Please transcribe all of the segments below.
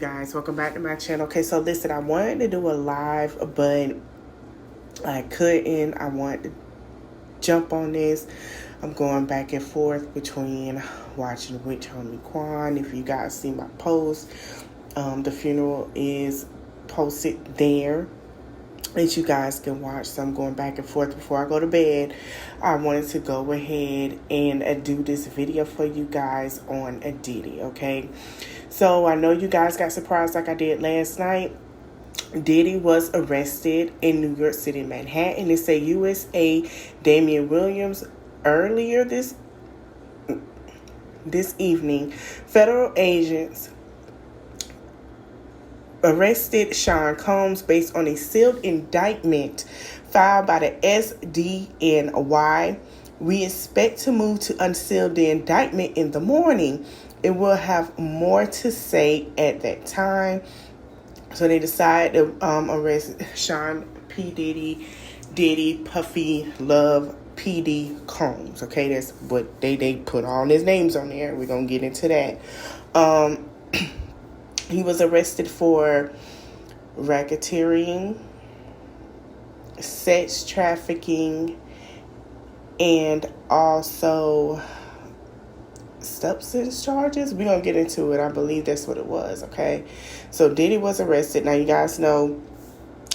guys, welcome back to my channel. Okay, so listen, I wanted to do a live, but I couldn't. I wanted to jump on this. I'm going back and forth between watching Witch Homie Quan. If you guys see my post, the funeral is posted there that you guys can watch. So I'm going back and forth before I go to bed. I wanted to go ahead and do this video for you guys on Diddy, okay? So I know you guys got surprised like I did last night. Diddy was arrested in New York City, Manhattan. It's a USA Damian Williams. Earlier this evening, federal agents arrested Sean Combs based on a sealed indictment filed by the SDNY. We expect to move to unseal the indictment in the morning. It will have more to say at that time. So they decided to arrest Sean P. Diddy, Puffy, Love, P.D. Combs. Okay, that's what they put all his names on there. We're going to get into that. He was arrested for racketeering, sex trafficking, and also substance charges. We're going to get into it. I believe that's what it was, okay? So Diddy was arrested. Now, you guys know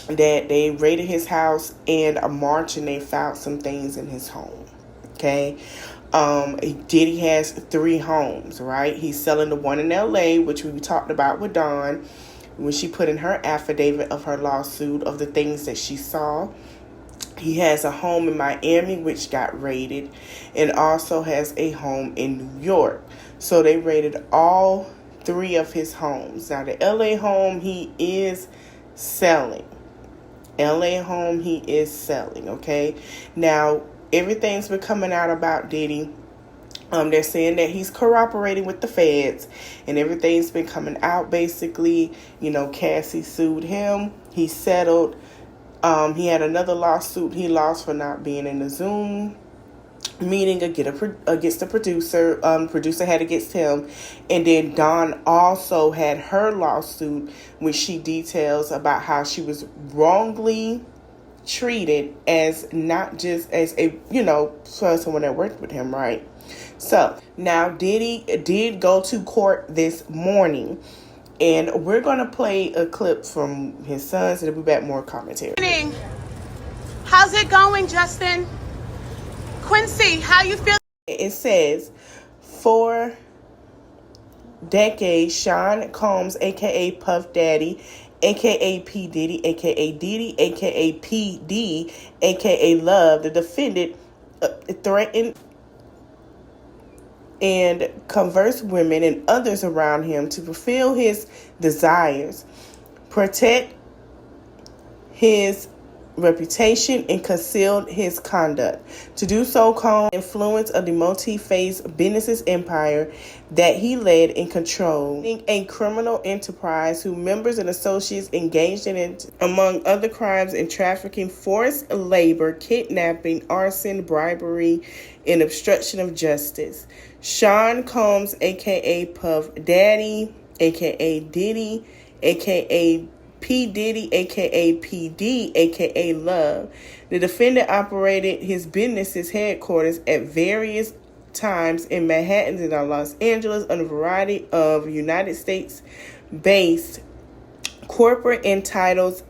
that they raided his house in a March and they found some things in his home, okay? Diddy has 3 homes, right? He's selling the one in LA, which we talked about with Dawn when she put in her affidavit of her lawsuit of the things that she saw. He has a home in Miami, which got raided, and also has a home in New York. So they raided all 3 of his homes. Now, the LA home he is selling. Okay? Now, everything's been coming out about Diddy. They're saying that he's cooperating with the feds, and everything's been coming out. Basically, you know, Cassie sued him. He settled. He had another lawsuit he lost for not being in the Zoom meeting against the producer. Producer had against him. And then Dawn also had her lawsuit, which she details about how she was wrongly treated as not just as a, you know, someone that worked with him, right? So now Diddy did go to court this morning, and we're going to play a clip from his sons, and we'll be back more commentary. How's it going, Justin? Quincy, how you feel? It says, for decades, Sean Combs, a.k.a. Puff Daddy, a.k.a. P. Diddy, a.k.a. Diddy, a.k.a. P.D., a.k.a. Love, the defendant, threatened and converse women and others around him to fulfill his desires, protect his reputation, and concealed his conduct. To do so, Combs influence of the multi-phase business empire that he led and controlled, a criminal enterprise whose members and associates engaged in it, among other crimes and trafficking, forced labor, kidnapping, arson, bribery, and obstruction of justice. Sean Combs, a.k.a. Puff Daddy, a.k.a. Diddy, a.k.a. P. Diddy, a.k.a. P.D., a.k.a. Love. The defendant operated his business's headquarters at various times in Manhattan and Los Angeles on a variety of United States-based corporate entitles,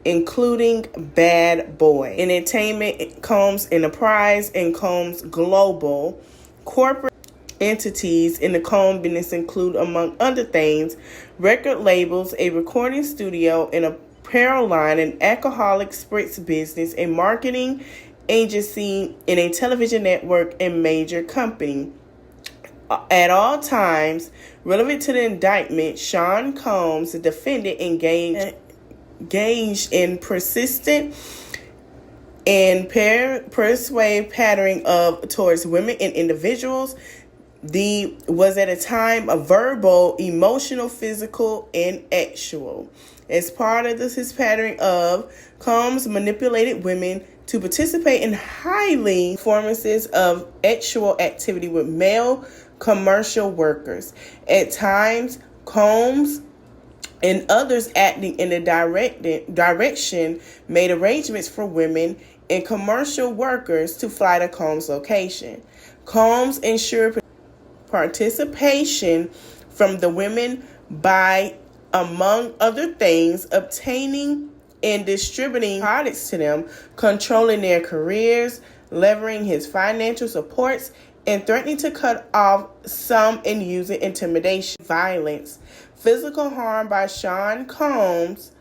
including Bad Boy Entertainment, Combs Enterprise, and Combs Global. Corporate entities in the Combs business include, among other things, record labels, a recording studio, an apparel line, an alcoholic spritz business, a marketing agency, and a television network and major company. At all times relevant to the indictment, Sean Combs, the defendant, engaged in persistent and persuasive pattern towards women and individuals. Was at a time of verbal, emotional, physical, and actual. As part of his pattern of, Combs manipulated women to participate in highly performances of actual activity with male commercial workers. At times, Combs and others acting in the direction made arrangements for women and commercial workers to fly to Combs' location. Combs ensured participation from the women by, among other things, obtaining and distributing products to them, controlling their careers, levering his financial supports, and threatening to cut off some and using intimidation, violence. Physical harm by Sean Combs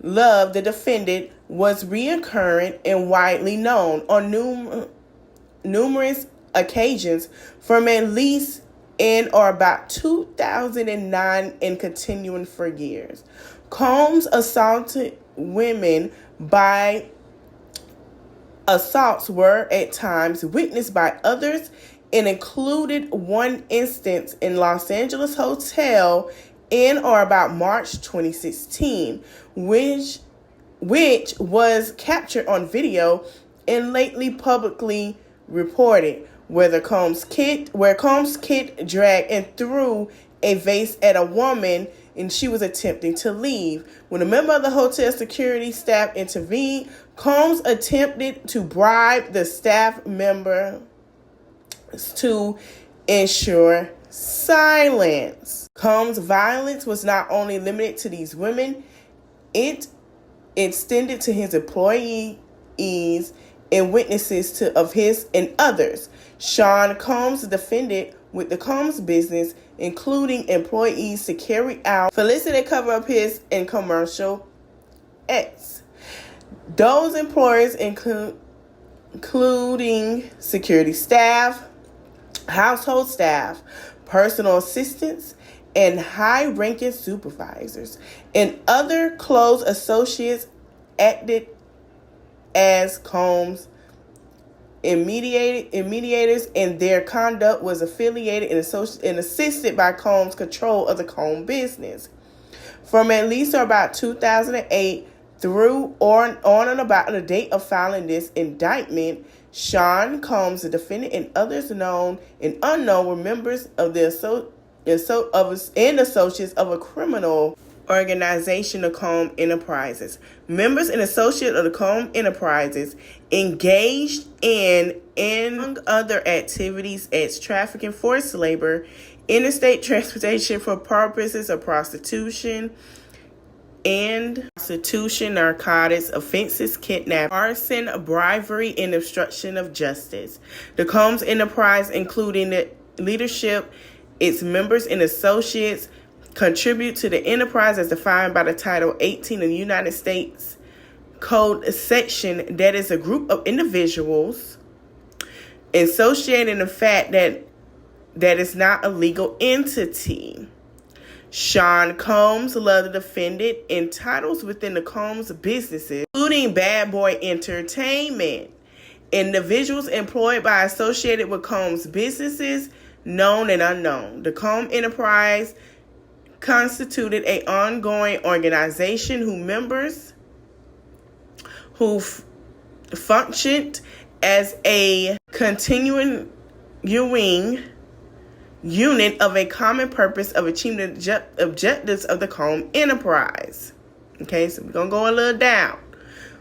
Love, the defendant, was reoccurring and widely known on numerous occasions from at least in or about 2009 and continuing for years. Combs assaulted women by assaults were at times witnessed by others and included one instance in Los Angeles hotel in or about March 2016, which was captured on video and lately publicly reported, where Combs kicked dragged and threw a vase at a woman and she was attempting to leave. When a member of the hotel security staff intervened, Combs attempted to bribe the staff member to ensure silence. Combs' violence was not only limited to these women, it extended to his employees and witnesses of his and others. Sean Combs defended with the Combs business, including employees, to carry out felicity cover up his and commercial acts. Those employers including security staff, household staff, personal assistants, and high-ranking supervisors and other close associates acted as Combs mediators, and their conduct was affiliated and assisted by Combs' control of the Combs business. From at least about 2008 through on and about the date of filing this indictment, Sean Combs, the defendant, and others known and unknown were members of the associates of a criminal organization, the Combs Enterprises. Members and associates of the Combs Enterprises engaged in, among other activities, as trafficking, forced labor, interstate transportation for purposes of prostitution, narcotics offenses, kidnapping, arson, bribery, and obstruction of justice. The Combs Enterprise, including the leadership, its members and associates, contribute to the enterprise as defined by the Title 18 of the United States Code section, that is a group of individuals associated in the fact that is not a legal entity. Sean Combs Love, the defendant, and titles within the Combs businesses, including Bad Boy Entertainment, individuals employed by associated with Combs businesses, known and unknown. The Combs Enterprise constituted an ongoing organization who functioned as a continuing unit of a common purpose of achieving the objectives of the Combs Enterprise. Okay, so we're going to go a little down.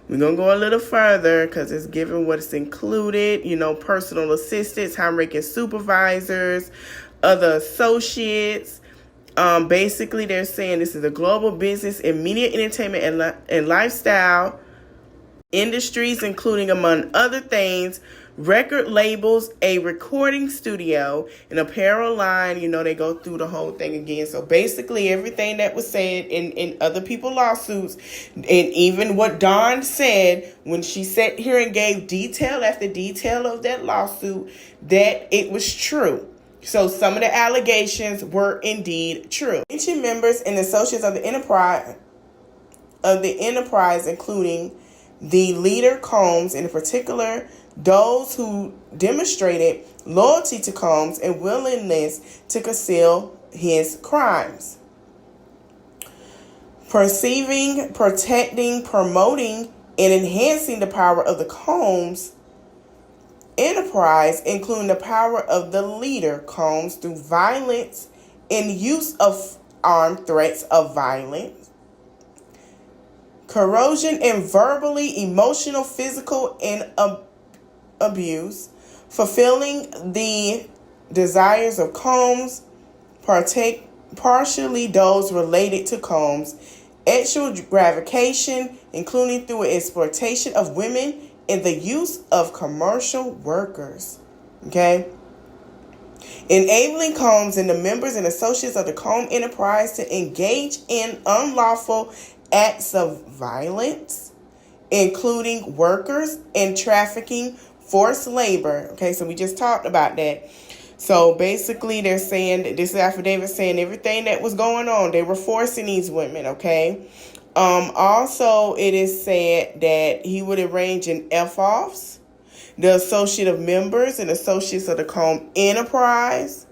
We're going to go a little further because it's given what's included, personal assistants, high-ranking supervisors, other associates. Basically, they're saying this is a global business in media, entertainment, and lifestyle industries, including, among other things, record labels, a recording studio, an apparel line. They go through the whole thing again. So basically everything that was said in other people's lawsuits, and even what Dawn said when she sat here and gave detail after detail of that lawsuit, that it was true. So some of the allegations were indeed true. Ancient members and associates of the enterprise, including the leader Combs, in particular, those who demonstrated loyalty to Combs and willingness to conceal his crimes. Perceiving, protecting, promoting, and enhancing the power of the Combs Enterprise, including the power of the leader Combs through violence and use of armed threats of violence, corrosion and verbally, emotional, physical, and abuse, fulfilling the desires of Combs, partially those related to Combs, sexual gratification, including through exploitation of women and the use of commercial workers. Okay? Enabling Combs and the members and associates of the Combs enterprise to engage in unlawful acts of violence, including workers and trafficking, forced labor. Okay, so we just talked about that. So basically they're saying that this affidavit saying everything that was going on, they were forcing these women, okay? Also, it is said that he would arrange an F-offs, the associate of members and associates of the Combs enterprise.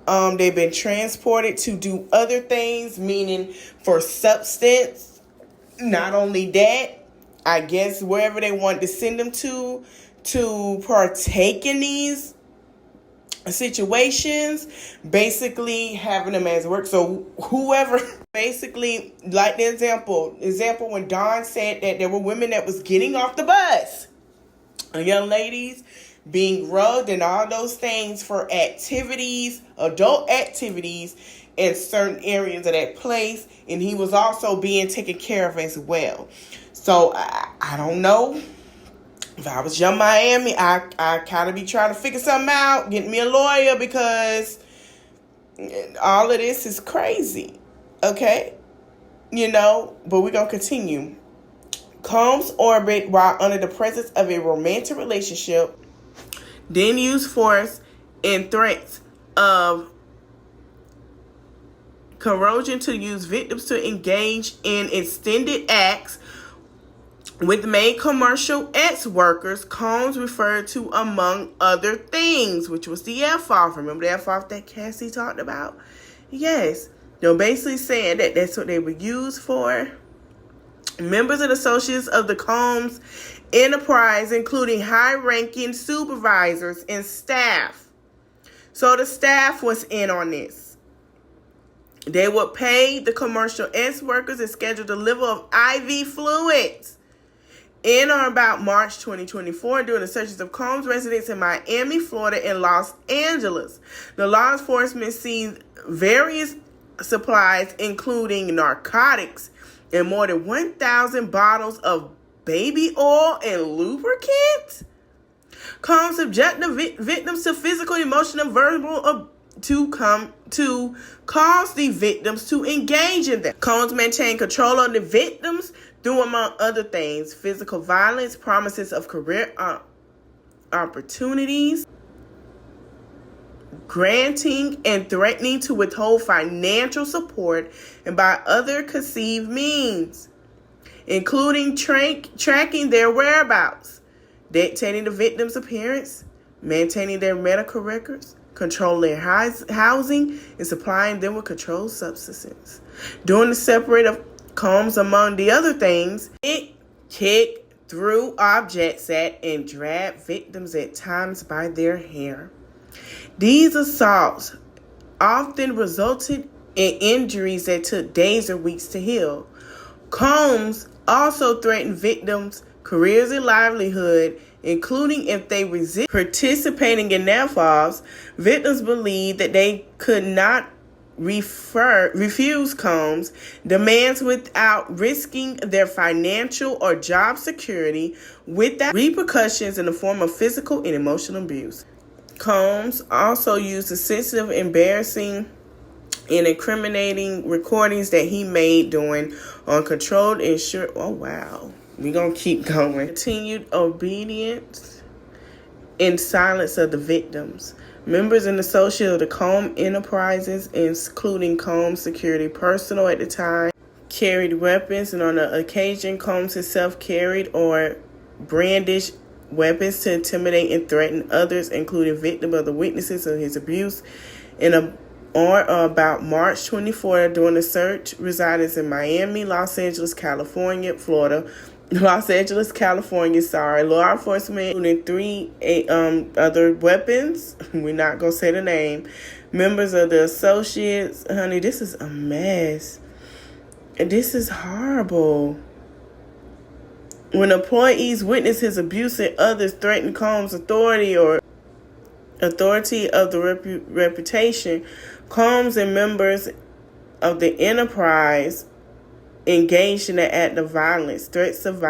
They've been transported to do other things, meaning for substance. Not only that, I guess wherever they want to send them to partake in these situations, basically having them as work. So whoever, basically, like the example when Dawn said that there were women that was getting off the bus, young ladies being rugged and all those things for activities, adult activities in certain areas of that place, and he was also being taken care of as well. So I don't know. If I was Young Miami, I kind of be trying to figure something out, get me a lawyer, because all of this is crazy. Okay? You know, but we're going to continue. Combs orbit while under the presence of a romantic relationship, then use force and threats of corrosion to use victims to engage in extended acts with made commercial ex-workers. Combs referred to among other things, which was the F-off. Remember the F-off that Cassie talked about? Yes. They're basically saying that that's what they were used for. Members and associates of the Combs enterprise, including high-ranking supervisors and staff. So the staff was in on this. They would pay the commercial ex-workers and schedule the delivery of IV fluids. In or about March 2024, during the searches of Combs residents in Miami, Florida, and Los Angeles, the law enforcement seized various supplies, including narcotics and more than 1,000 bottles of baby oil and lubricant. Combs subjected victims to physical, emotional, verbal to cause the victims to engage in them. Combs maintained control of the victims through, among other things, physical violence, promises of career opportunities, granting and threatening to withhold financial support, and by other conceived means, including tracking their whereabouts, dictating the victim's appearance, maintaining their medical records, controlling their housing, and supplying them with controlled substances. During the separate of Combs, among the other things, it kicked, threw objects at, and dragged victims at times by their hair. These assaults often resulted in injuries that took days or weeks to heal. Combs also threatened victims' careers and livelihood, including if they resist participating in NAFOs. Victims believed that they could not refuse Combs' demands without risking their financial or job security, without repercussions in the form of physical and emotional abuse. Combs also used the sensitive, embarrassing, and incriminating recordings that he made during uncontrolled insurance. Oh, wow. We're going to keep going. Continued obedience and silence of the victims. Members and associates of the Combs enterprises, including Combs security personnel at the time, carried weapons, and on the occasion, Combs himself carried or brandished weapons to intimidate and threaten others, including victims of the witnesses of his abuse. Or about March 24, during the search, residents in Miami, Los Angeles, California, law enforcement, including 3 other weapons. We're not going to say the name. Members of the associates. Honey, this is a mess. This is horrible. When employees witness his abuse and others threaten Combs' authority of the reputation, Combs and members of the enterprise engaged in an act of violence, threats of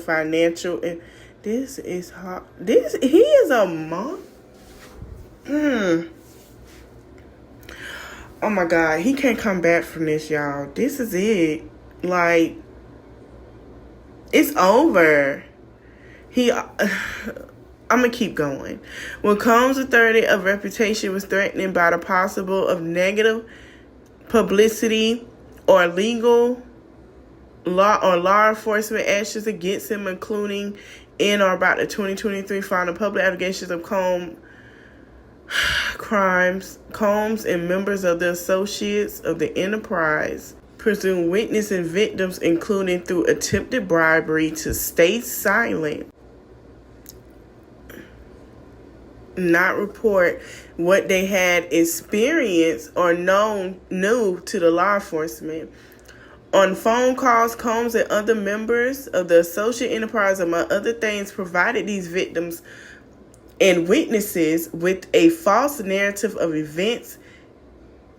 financial, and this is hard. He is a monk. Oh my God, he can't come back from this, y'all. This is it. Like, it's over. I'm gonna keep going. When Combs' authority of reputation was threatened by the possible of negative publicity or law enforcement actions against him, including in or about the 2023 final public allegations of crimes, Combs and members of the associates of the enterprise presumed witness and victims, including through attempted bribery, to stay silent, not report what they had experienced or knew to the law enforcement. On phone calls, Combs and other members of the associate enterprise, among other things, provided these victims and witnesses with a false narrative of events,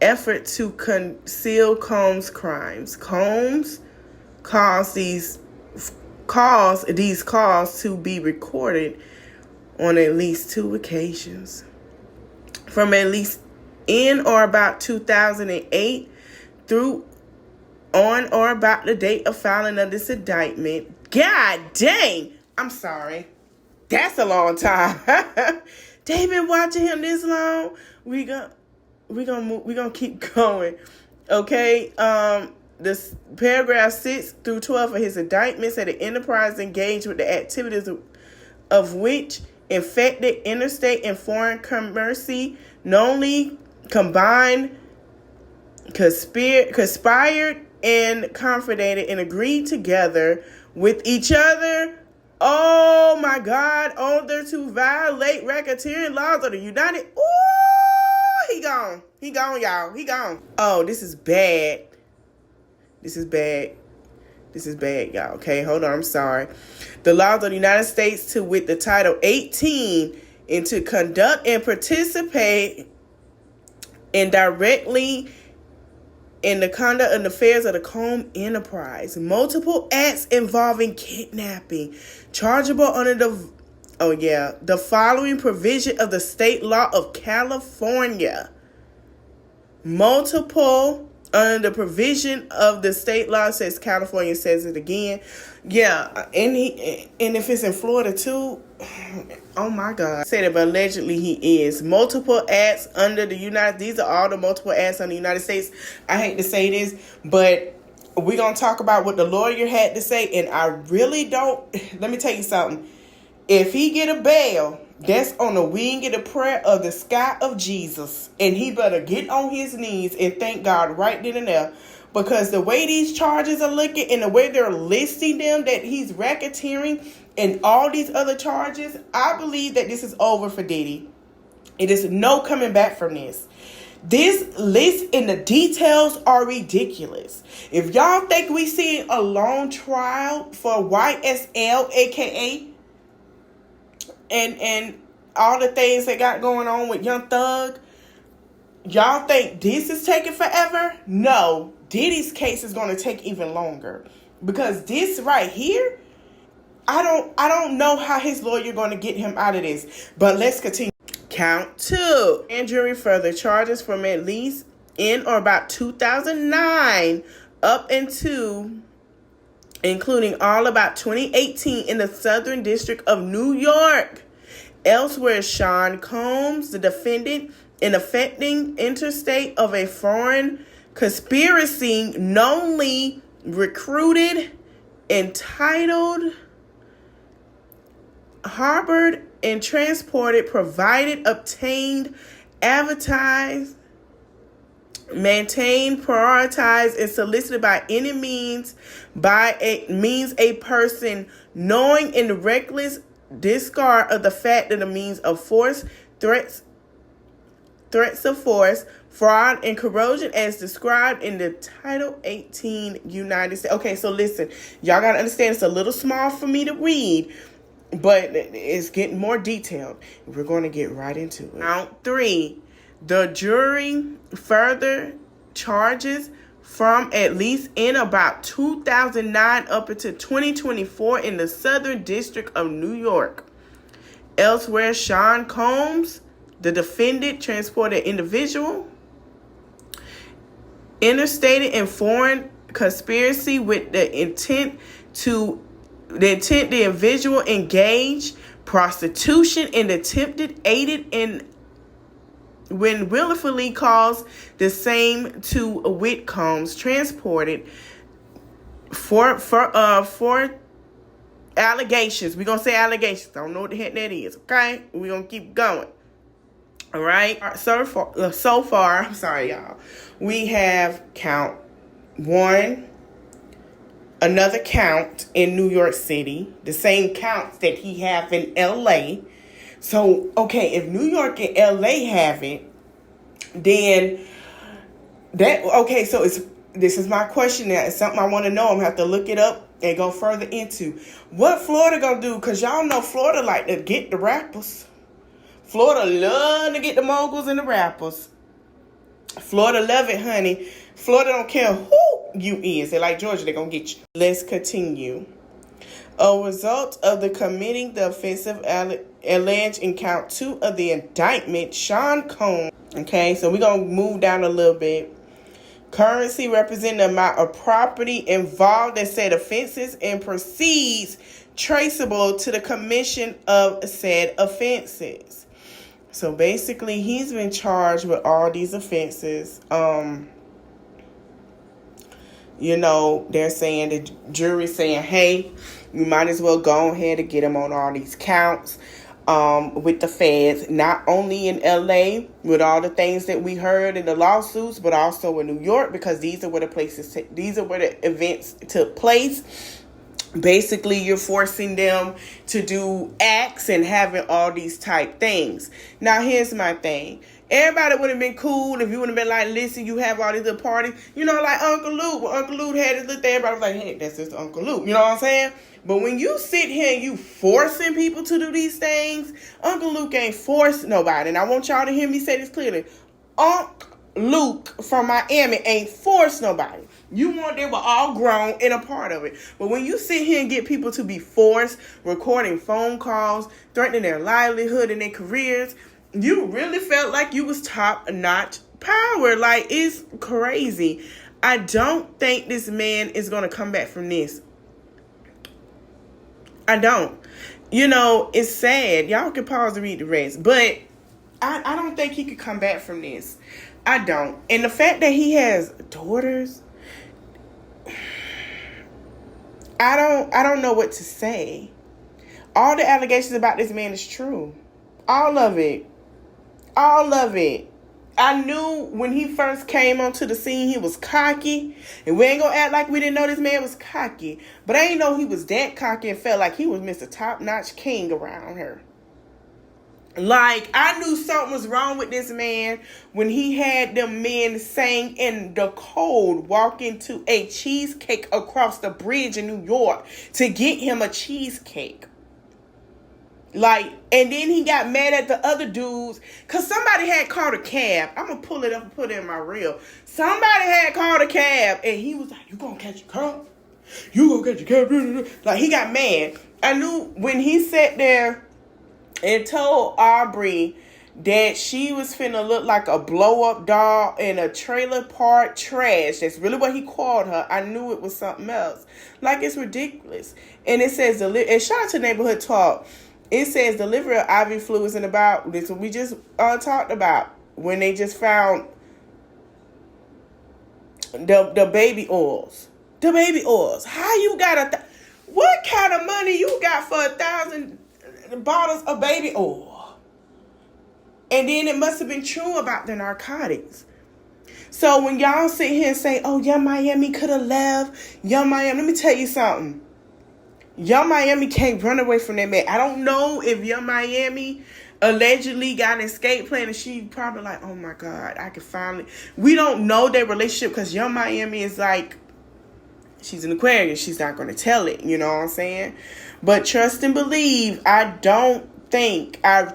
effort to conceal Combs' crimes. Combs caused these calls to be recorded on at least 2 occasions. From at least in or about 2008 through on or about the date of filing of this indictment. God dang! I'm sorry. That's a long time. They been watching him this long. We gonna keep going. Okay. This paragraph 6 through 12 of his indictment said the enterprise engaged with the activities of which infected interstate and foreign commerce, knowingly combined, conspired, and confided and agreed together with each other. Oh my God, order to violate racketeering laws of the United. Ooh, he gone, y'all. He gone. Oh, this is bad. This is bad, y'all. Okay, hold on. I'm sorry. The laws of the United States to with the Title 18 and to conduct and participate indirectly in the conduct and affairs of the Combs enterprise. Multiple acts involving kidnapping, chargeable under the following provision of the state law of California. Multiple under the provision of the state law, says California, says it again. Yeah, and if it's in Florida too, oh my God. Say that, but allegedly he is. Multiple acts under the these are all the multiple acts under the United States. I hate to say this, but we're going to talk about what the lawyer had to say, and I really don't, let me tell you something. If he get a bail, that's on the wing of the prayer of the sky of Jesus. And he better get on his knees and thank God right then and there. Because the way these charges are looking and the way they're listing them, that he's racketeering and all these other charges, I believe that this is over for Diddy. It is no coming back from this. This list and the details are ridiculous. If y'all think we seeing a long trial for YSL, aka and all the things that got going on with Young Thug, y'all think this is taking forever? No, Diddy's case is going to take even longer, because this right here, I don't know how his lawyer going to get him out of this. But let's continue. Count 2. And jury further charges from at least in or about 2009 up into including all about 2018 in the Southern District of New York. Elsewhere, Sean Combs, the defendant in affecting interstate of a foreign conspiracy, knowingly recruited, entitled, harbored, and transported, provided, obtained, advertised, maintained, prioritized, and solicited by any means a person knowing in reckless disregard of the fact that the means of force, threats, threats of force, fraud, and corrosion as described in the Title 18 United States. Okay, so listen, y'all got to understand it's a little small for me to read, but it's getting more detailed. We're going to get right into it. Count 3. The jury further charges from at least in about 2009 up until 2024 in the Southern District of New York. Elsewhere, Sean Combs, the defendant, transported individual, interstate and foreign conspiracy with the intent the individual engaged prostitution and attempted aided in when willfully caused the same to Whitcombs transported for allegations. We're going to say allegations. I don't know what the heck that is, okay? We're going to keep going. All right? So far, I'm sorry, y'all. We have count 1, another count in New York City, the same counts that he have in L.A., So, okay, if New York and L.A. have it, then this is my question now. It's something I want to know. I'm going to have to look it up and go further into. What Florida going to do? Because y'all know Florida like to get the rappers. Florida love to get the moguls and the rappers. Florida love it, honey. Florida don't care who you is. They like Georgia, they going to get you. Let's continue. A result of the committing the offensive alleged in count 2 of the indictment, Sean Combs. Okay, so we're going to move down a little bit. Currency representing the amount of property involved in said offenses and proceeds traceable to the commission of said offenses. So basically, he's been charged with all these offenses. They're saying, the jury's saying, hey, you might as well go ahead and get him on all these counts with the feds, not only in L.A. with all the things that we heard in the lawsuits, but also in New York, because these are where the events took place. Basically, you're forcing them to do acts and having all these type things. Now, here's my thing. Everybody would have been cool if you would have been like, listen, you have all these little parties. Like Uncle Luke. When Uncle Luke had his little thing, everybody was like, hey, that's just Uncle Luke. You know what I'm saying? But when you sit here and you forcing people to do these things, Uncle Luke ain't forced nobody. And I want y'all to hear me say this clearly. Uncle Luke from Miami ain't forced nobody. They were all grown and a part of it. But when you sit here and get people to be forced, recording phone calls, threatening their livelihood and their careers, you really felt like you was top-notch power. Like, it's crazy. I don't think this man is going to come back from this. I don't. It's sad. Y'all can pause to read the rest. But I don't think he could come back from this. I don't. And the fact that he has daughters, I don't know what to say. All the allegations about this man is true. All of it. I knew when he first came onto the scene, he was cocky. And we ain't gonna act like we didn't know this man was cocky. But I ain't know he was that cocky and felt like he was Mr. Top-Notch King around her. Like, I knew something was wrong with this man when he had them men saying in the cold, walking to a cheesecake across the bridge in New York to get him a cheesecake. Like, and then he got mad at the other dudes because somebody had called a cab. I'm going to pull it up and put it in my reel. Somebody had called a cab and he was like, you going to catch your cab? You going to catch your cab? Like, he got mad. I knew when he sat there and told Aubrey that she was finna look like a blow-up doll in a trailer park trash. That's really what he called her. I knew it was something else. Like, it's ridiculous. And it says, and shout out to Neighborhood Talk. It says delivery of IV fluids in about, this what we just talked about, when they just found the baby oils. The baby oils. How you got what kind of money you got for 1,000 bottles of baby oil? And then it must have been true about the narcotics. So when y'all sit here and say, oh, Young Miami could have left, Young Miami, let me tell you something. Young Miami can't run away from that man. I don't know if Young Miami allegedly got an escape plan, and she probably like, oh my God, I can finally. We don't know their relationship because Young Miami is like, she's an Aquarius. She's not going to tell it. You know what I'm saying? But trust and believe. I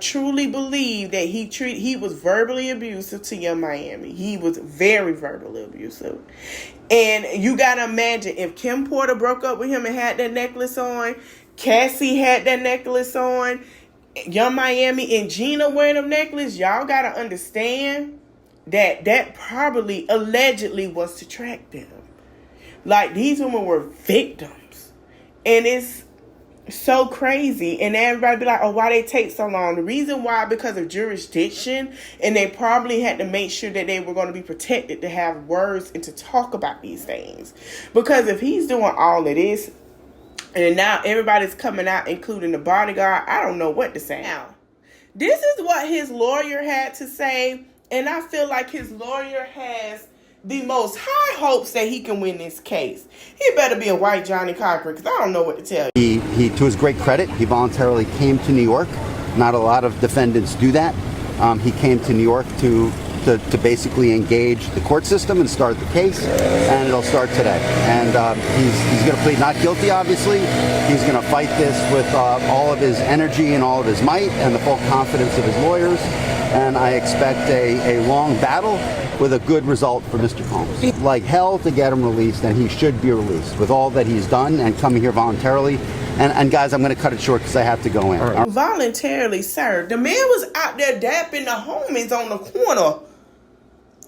truly believe that he was verbally abusive to Young Miami. He was very verbally abusive. And you got to imagine if Kim Porter broke up with him and had that necklace on, Cassie had that necklace on, Young Miami and Gina wearing a necklace, y'all got to understand that probably allegedly was to track them. Like, these women were victims. And it's so crazy. And everybody be like, oh, why they take so long? The reason why, because of jurisdiction. And they probably had to make sure that they were going to be protected to have words and to talk about these things. Because if he's doing all of this, and now everybody's coming out, including the bodyguard, I don't know what to say. Now, this is what his lawyer had to say. And I feel like his lawyer has the most high hopes that he can win this case. He better be a white Johnny Cochran, because I don't know what to tell you. He, to his great credit, he voluntarily came to New York. Not a lot of defendants do that. He came to New York to basically engage the court system and start the case, and it'll start today. And he's going to plead not guilty, obviously. He's going to fight this with all of his energy and all of his might and the full confidence of his lawyers. And I expect a long battle with a good result for Mr. Combs. Like hell to get him released, and he should be released with all that he's done and coming here voluntarily. And guys, I'm going to cut it short because I have to go in. Right. Voluntarily, sir. The man was out there dapping the homies on the corner.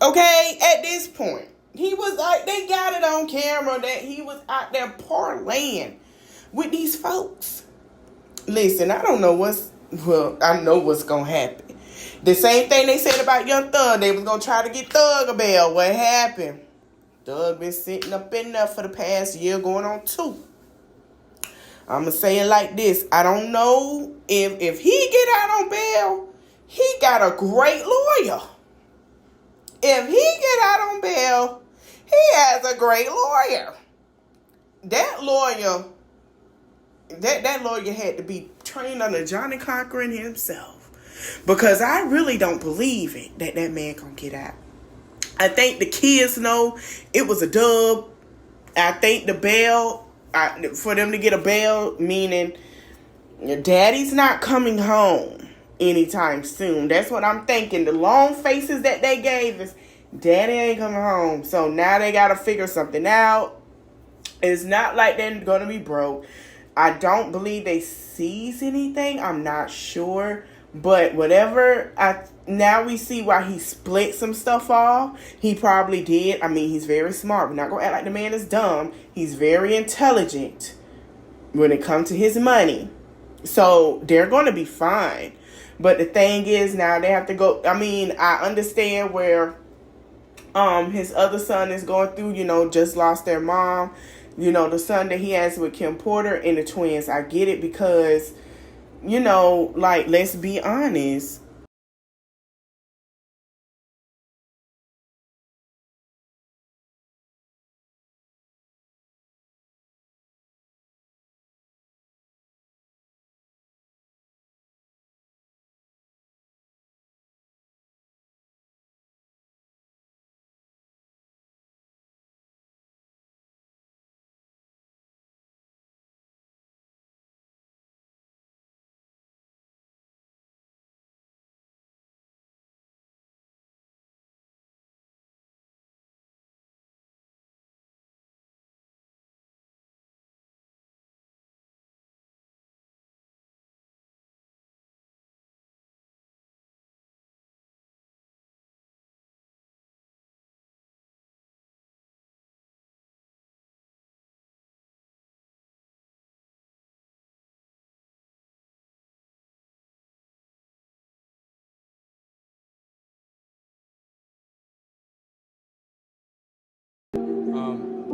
Okay, at this point. He was like, they got it on camera that he was out there parlaying with these folks. Listen, I don't know I know what's going to happen. The same thing they said about Young Thug. They was going to try to get Thug a bail. What happened? Thug been sitting up in there for the past year, going on 2. I'm going to say it like this. I don't know if he get out on bail, he got a great lawyer. If he get out on bail, he has a great lawyer. That lawyer had to be trained under Johnny Cochran himself. Because I really don't believe it that man gonna get out. I think the kids know it was a dub. I think the bail, for them to get a bail, meaning your daddy's not coming home anytime soon. That's what I'm thinking. The long faces that they gave is daddy ain't coming home. So now they gotta figure something out. It's not like they're gonna be broke. I don't believe they seize anything. I'm not sure. But whatever, now we see why he split some stuff off. He probably did. I mean, he's very smart. We're not going to act like the man is dumb. He's very intelligent when it comes to his money. So they're going to be fine. But the thing is, now they have to go. I mean, I understand where his other son is going through, just lost their mom. The son that he has with Kim Porter and the twins. I get it because, let's be honest.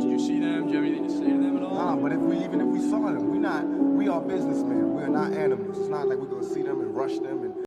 Did you see them? Do you have anything to say to them at all? Nah, but even if we saw them, we are businessmen. We are not animals. It's not like we're gonna see them and rush them and